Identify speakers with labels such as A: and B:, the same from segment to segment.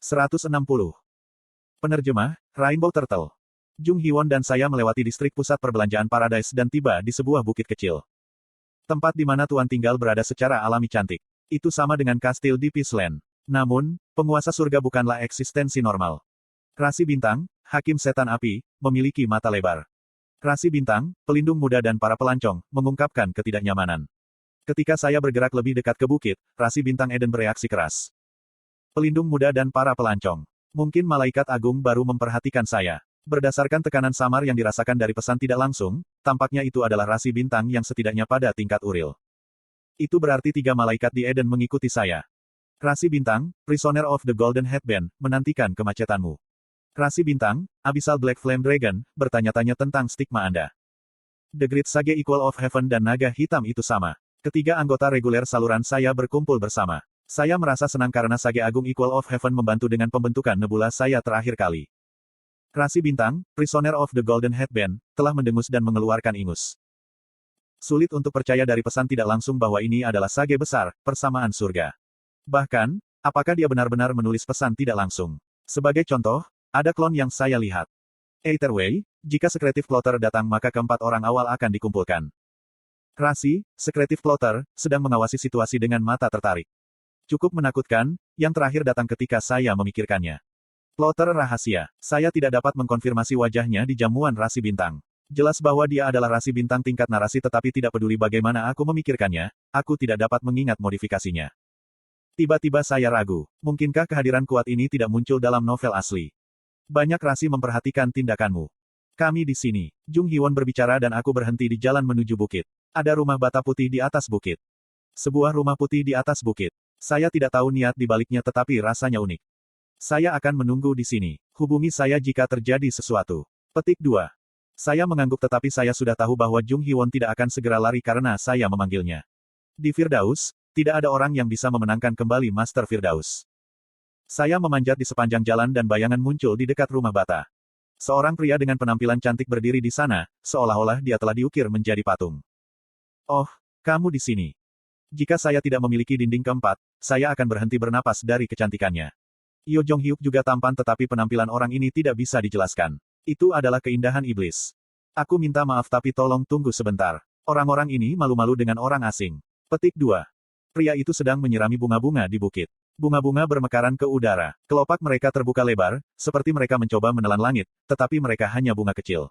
A: 160. Penerjemah, Rainbow Turtle. Jung Hee-won dan saya melewati distrik pusat perbelanjaan Paradise dan tiba di sebuah bukit kecil. Tempat di mana Tuan tinggal berada secara alami cantik. Itu sama dengan kastil di Peaceland. Namun, penguasa surga bukanlah eksistensi normal. Rasi bintang, hakim setan api, memiliki mata lebar. Rasi bintang, pelindung muda dan para pelancong, mengungkapkan ketidaknyamanan. Ketika saya bergerak lebih dekat ke bukit, rasi bintang Eden bereaksi keras. Pelindung muda dan para pelancong. Mungkin malaikat agung baru memperhatikan saya. Berdasarkan tekanan samar yang dirasakan dari pesan tidak langsung, tampaknya itu adalah rasi bintang yang setidaknya pada tingkat Uril. Itu berarti 3 malaikat di Eden mengikuti saya. Rasi bintang, Prisoner of the Golden Headband, menantikan kemacetanmu. Rasi bintang, Abyssal Black Flame Dragon, bertanya-tanya tentang stigma Anda. The Great Sage Equal of Heaven dan naga hitam itu sama. Ketiga anggota reguler saluran saya berkumpul bersama. Saya merasa senang karena Sage Agung Equal of Heaven membantu dengan pembentukan nebula saya terakhir kali. Rasi bintang, Prisoner of the Golden Headband, telah mendengus dan mengeluarkan ingus. Sulit untuk percaya dari pesan tidak langsung bahwa ini adalah sage besar, persamaan surga. Bahkan, apakah dia benar-benar menulis pesan tidak langsung? Sebagai contoh, ada klon yang saya lihat. Either way, jika Secretive Plotter datang maka keempat orang awal akan dikumpulkan. Rasi, Secretive Plotter, sedang mengawasi situasi dengan mata tertarik. Cukup menakutkan, yang terakhir datang ketika saya memikirkannya. Plotter rahasia. Saya tidak dapat mengkonfirmasi wajahnya di jamuan rasi bintang. Jelas bahwa dia adalah rasi bintang tingkat narasi tetapi tidak peduli bagaimana aku memikirkannya, aku tidak dapat mengingat modifikasinya. Tiba-tiba saya ragu, mungkinkah kehadiran kuat ini tidak muncul dalam novel asli? Banyak rasi memperhatikan tindakanmu. Kami di sini. Jung Hee-won berbicara dan aku berhenti di jalan menuju bukit. Ada rumah bata putih di atas bukit. Sebuah rumah putih di atas bukit. Saya tidak tahu niat di baliknya tetapi rasanya unik. Saya akan menunggu di sini. Hubungi saya jika terjadi sesuatu. Petik 2. Saya mengangguk tetapi saya sudah tahu bahwa Jung Hee-won tidak akan segera lari karena saya memanggilnya. Di Firdaus, tidak ada orang yang bisa memenangkan kembali Master Firdaus. Saya memanjat di sepanjang jalan dan bayangan muncul di dekat rumah bata. Seorang pria dengan penampilan cantik berdiri di sana, seolah-olah dia telah diukir menjadi patung. Oh, kamu di sini. Jika saya tidak memiliki dinding keempat, saya akan berhenti bernapas dari kecantikannya. Yo Jong-hyuk juga tampan tetapi penampilan orang ini tidak bisa dijelaskan. Itu adalah keindahan iblis. Aku minta maaf tapi tolong tunggu sebentar. Orang-orang ini malu-malu dengan orang asing. Petik 2. Pria itu sedang menyirami bunga-bunga di bukit. Bunga-bunga bermekaran ke udara. Kelopak mereka terbuka lebar, seperti mereka mencoba menelan langit, tetapi mereka hanya bunga kecil.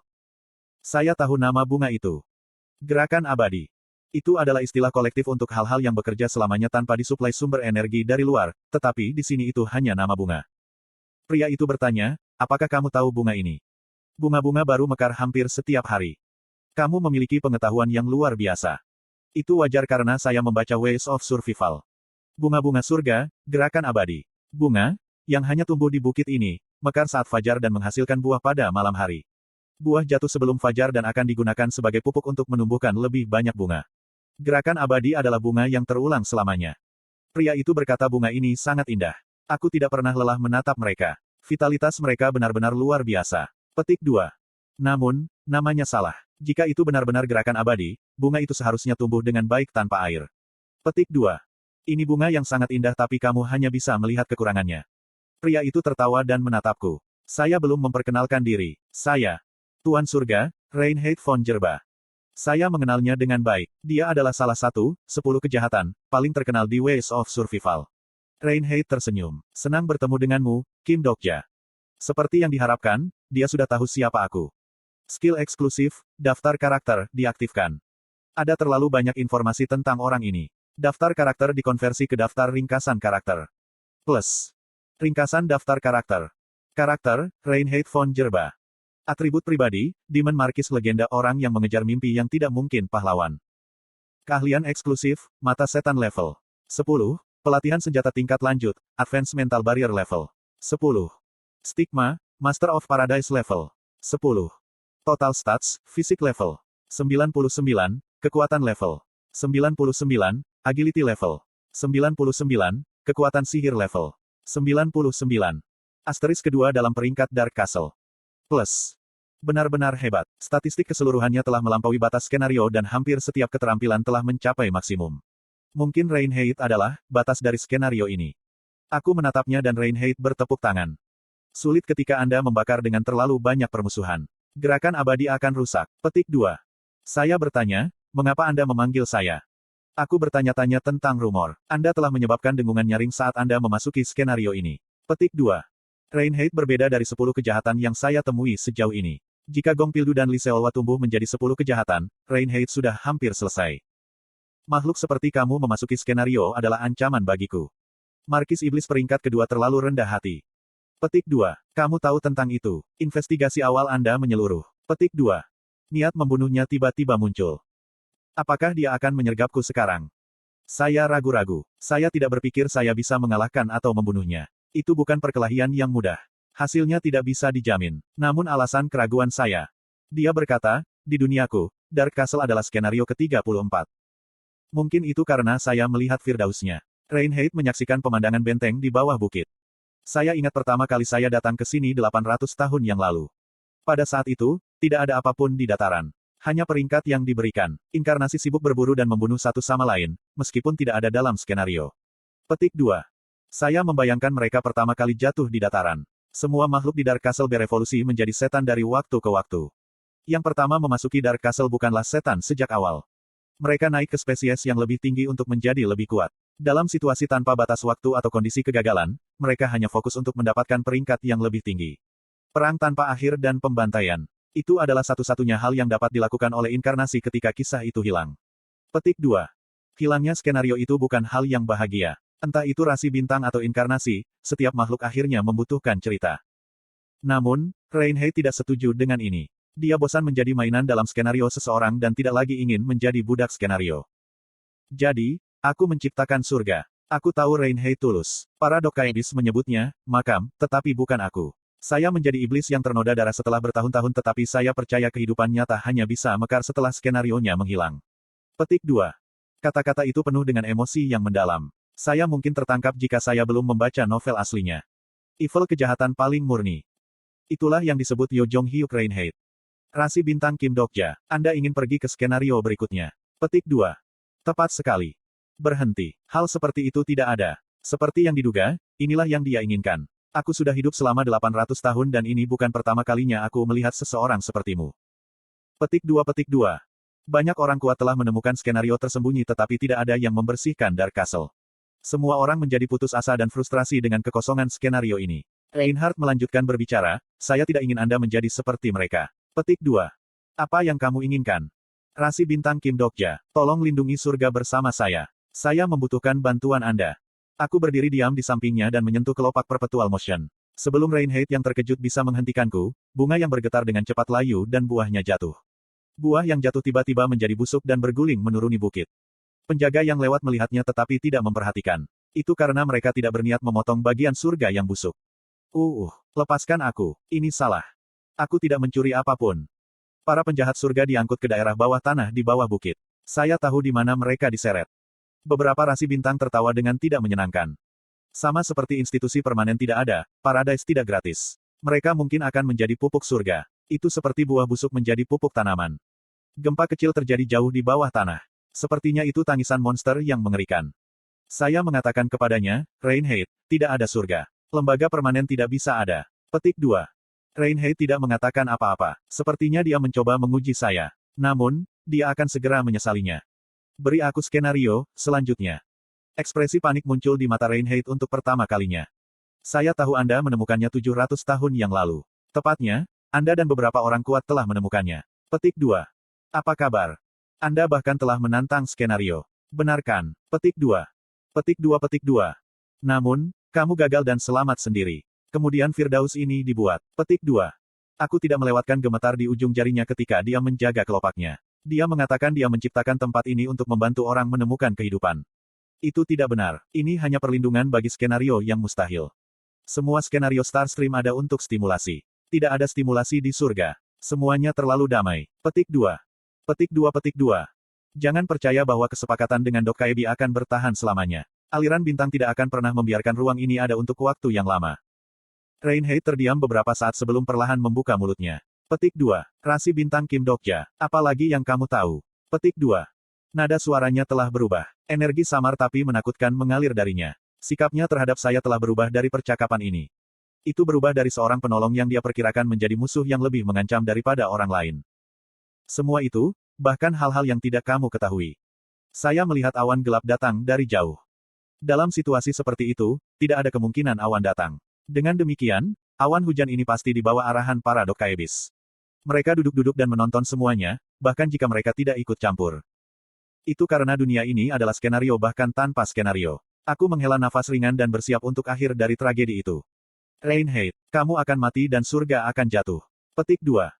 A: Saya tahu nama bunga itu. Gerakan abadi. Itu adalah istilah kolektif untuk hal-hal yang bekerja selamanya tanpa disuplai sumber energi dari luar, tetapi di sini itu hanya nama bunga. Pria itu bertanya, apakah kamu tahu bunga ini? Bunga-bunga baru mekar hampir setiap hari. Kamu memiliki pengetahuan yang luar biasa. Itu wajar karena saya membaca Ways of Survival. Bunga-bunga surga, gerakan abadi. Bunga, yang hanya tumbuh di bukit ini, mekar saat fajar dan menghasilkan buah pada malam hari. Buah jatuh sebelum fajar dan akan digunakan sebagai pupuk untuk menumbuhkan lebih banyak bunga. Gerakan abadi adalah bunga yang terulang selamanya. Pria itu berkata bunga ini sangat indah. Aku tidak pernah lelah menatap mereka. Vitalitas mereka benar-benar luar biasa. Petik 2. Namun, namanya salah. Jika itu benar-benar gerakan abadi, bunga itu seharusnya tumbuh dengan baik tanpa air. Petik 2. Ini bunga yang sangat indah tapi kamu hanya bisa melihat kekurangannya. Pria itu tertawa dan menatapku. Saya belum memperkenalkan diri. Saya, Tuan Surga, Reinhard von Jerba. Saya mengenalnya dengan baik. Dia adalah salah satu, 10 kejahatan, paling terkenal di Ways of Survival. Reinhard tersenyum. Senang bertemu denganmu, Kim Dokja. Seperti yang diharapkan, dia sudah tahu siapa aku. Skill eksklusif, daftar karakter, diaktifkan. Ada terlalu banyak informasi tentang orang ini. Daftar karakter dikonversi ke daftar ringkasan karakter. Plus. Ringkasan daftar karakter. Karakter, Reinhard von Jerba. Atribut pribadi, Demon Marquis legenda orang yang mengejar mimpi yang tidak mungkin pahlawan. Keahlian eksklusif, mata setan level 10, pelatihan senjata tingkat lanjut, advance mental barrier level 10. Stigma, Master of Paradise level 10. Total stats, fisik level 99, kekuatan level 99, agility level 99, kekuatan sihir level 99. Asterisk kedua dalam peringkat Dark Castle. Plus. Benar-benar hebat. Statistik keseluruhannya telah melampaui batas skenario dan hampir setiap keterampilan telah mencapai maksimum. Mungkin Reinhard adalah batas dari skenario ini. Aku menatapnya dan Reinhardt bertepuk tangan. Sulit ketika Anda membakar dengan terlalu banyak permusuhan. Gerakan abadi akan rusak. Petik 2. Saya bertanya, mengapa Anda memanggil saya? Aku bertanya-tanya tentang rumor. Anda telah menyebabkan dengungan nyaring saat Anda memasuki skenario ini. Petik 2. Reinhardt berbeda dari 10 kejahatan yang saya temui sejauh ini. Jika Gong Pildu dan Li Seolwa tumbuh menjadi 10 kejahatan, Reinhardt sudah hampir selesai. Makhluk seperti kamu memasuki skenario adalah ancaman bagiku. Markis Iblis peringkat kedua terlalu rendah hati. Petik 2. Kamu tahu tentang itu. Investigasi awal Anda menyeluruh. Petik 2. Niat membunuhnya tiba-tiba muncul. Apakah dia akan menyergapku sekarang? Saya ragu-ragu. Saya tidak berpikir saya bisa mengalahkan atau membunuhnya. Itu bukan perkelahian yang mudah. Hasilnya tidak bisa dijamin. Namun alasan keraguan saya. Dia berkata, di duniaku, Dark Castle adalah skenario ke-34. Mungkin itu karena saya melihat Firdausnya. Reinhardt menyaksikan pemandangan benteng di bawah bukit. Saya ingat pertama kali saya datang ke sini 800 tahun yang lalu. Pada saat itu, tidak ada apapun di dataran. Hanya peringkat yang diberikan. Inkarnasi sibuk berburu dan membunuh satu sama lain, meskipun tidak ada dalam skenario. Petik 2. Saya membayangkan mereka pertama kali jatuh di dataran. Semua makhluk di Dark Castle berevolusi menjadi setan dari waktu ke waktu. Yang pertama memasuki Dark Castle bukanlah setan sejak awal. Mereka naik ke spesies yang lebih tinggi untuk menjadi lebih kuat. Dalam situasi tanpa batas waktu atau kondisi kegagalan, mereka hanya fokus untuk mendapatkan peringkat yang lebih tinggi. Perang tanpa akhir dan pembantaian. Itu adalah satu-satunya hal yang dapat dilakukan oleh inkarnasi ketika kisah itu hilang. Petik 2. Hilangnya skenario itu bukan hal yang bahagia. Entah itu rasi bintang atau inkarnasi, setiap makhluk akhirnya membutuhkan cerita. Namun, Reinhardt tidak setuju dengan ini. Dia bosan menjadi mainan dalam skenario seseorang dan tidak lagi ingin menjadi budak skenario. Jadi, aku menciptakan surga. Aku tahu Reinhardt tulus. Para Dokkaebis menyebutnya, makam, tetapi bukan aku. Saya menjadi iblis yang ternoda darah setelah bertahun-tahun tetapi saya percaya kehidupan nyata hanya bisa mekar setelah skenarionya menghilang. Petik 2. Kata-kata itu penuh dengan emosi yang mendalam. Saya mungkin tertangkap jika saya belum membaca novel aslinya. Evil kejahatan paling murni. Itulah yang disebut Yo Jong Hyuk Reinhardt. Rasi bintang Kim Dokja, Anda ingin pergi ke skenario berikutnya. Petik 2. Tepat sekali. Berhenti. Hal seperti itu tidak ada. Seperti yang diduga, inilah yang dia inginkan. Aku sudah hidup selama 800 tahun dan ini bukan pertama kalinya aku melihat seseorang sepertimu. Petik 2. Petik 2. Banyak orang kuat telah menemukan skenario tersembunyi tetapi tidak ada yang membersihkan Dark Castle. Semua orang menjadi putus asa dan frustrasi dengan kekosongan skenario ini. Reinhardt melanjutkan berbicara, saya tidak ingin Anda menjadi seperti mereka. Petik 2. Apa yang kamu inginkan? Rasi bintang Kim Dokja, tolong lindungi surga bersama saya. Saya membutuhkan bantuan Anda. Aku berdiri diam di sampingnya dan menyentuh kelopak perpetual motion. Sebelum Reinhardt yang terkejut bisa menghentikanku, bunga yang bergetar dengan cepat layu dan buahnya jatuh. Buah yang jatuh tiba-tiba menjadi busuk dan berguling menuruni bukit. Penjaga yang lewat melihatnya tetapi tidak memperhatikan. Itu karena mereka tidak berniat memotong bagian surga yang busuk. Lepaskan aku. Ini salah. Aku tidak mencuri apapun. Para penjahat surga diangkut ke daerah bawah tanah di bawah bukit. Saya tahu di mana mereka diseret. Beberapa rasi bintang tertawa dengan tidak menyenangkan. Sama seperti institusi permanen tidak ada, Paradise tidak gratis. Mereka mungkin akan menjadi pupuk surga. Itu seperti buah busuk menjadi pupuk tanaman. Gempa kecil terjadi jauh di bawah tanah. Sepertinya itu tangisan monster yang mengerikan. Saya mengatakan kepadanya, Reinhardt, tidak ada surga. Lembaga permanen tidak bisa ada. Petik 2. Reinhardt tidak mengatakan apa-apa. Sepertinya dia mencoba menguji saya. Namun, dia akan segera menyesalinya. Beri aku skenario, selanjutnya. Ekspresi panik muncul di mata Reinhardt untuk pertama kalinya. Saya tahu Anda menemukannya 700 tahun yang lalu. Tepatnya, Anda dan beberapa orang kuat telah menemukannya. Petik 2. Apa kabar? Anda bahkan telah menantang skenario. Benarkan. Petik 2. Petik 2. Petik 2. Namun, kamu gagal dan selamat sendiri. Kemudian Firdaus ini dibuat. Petik 2. Aku tidak melewatkan gemetar di ujung jarinya ketika dia menjaga kelopaknya. Dia mengatakan dia menciptakan tempat ini untuk membantu orang menemukan kehidupan. Itu tidak benar. Ini hanya perlindungan bagi skenario yang mustahil. Semua skenario Starstream ada untuk stimulasi. Tidak ada stimulasi di surga. Semuanya terlalu damai. Petik 2. Petik 2. Petik 2. Jangan percaya bahwa kesepakatan dengan Dokkaibi akan bertahan selamanya. Aliran bintang tidak akan pernah membiarkan ruang ini ada untuk waktu yang lama. Reinhardt terdiam beberapa saat sebelum perlahan membuka mulutnya. Petik 2. Rasi bintang Kim Dokja. Apalagi yang kamu tahu? Petik 2. Nada suaranya telah berubah. Energi samar tapi menakutkan mengalir darinya. Sikapnya terhadap saya telah berubah dari percakapan ini. Itu berubah dari seorang penolong yang dia perkirakan menjadi musuh yang lebih mengancam daripada orang lain. Semua itu, bahkan hal-hal yang tidak kamu ketahui. Saya melihat awan gelap datang dari jauh. Dalam situasi seperti itu, tidak ada kemungkinan awan datang. Dengan demikian, awan hujan ini pasti di bawah arahan para Dokaebis. Mereka duduk-duduk dan menonton semuanya, bahkan jika mereka tidak ikut campur. Itu karena dunia ini adalah skenario bahkan tanpa skenario. Aku menghela nafas ringan dan bersiap untuk akhir dari tragedi itu. Reinhardt, kamu akan mati dan surga akan jatuh. Petik 2.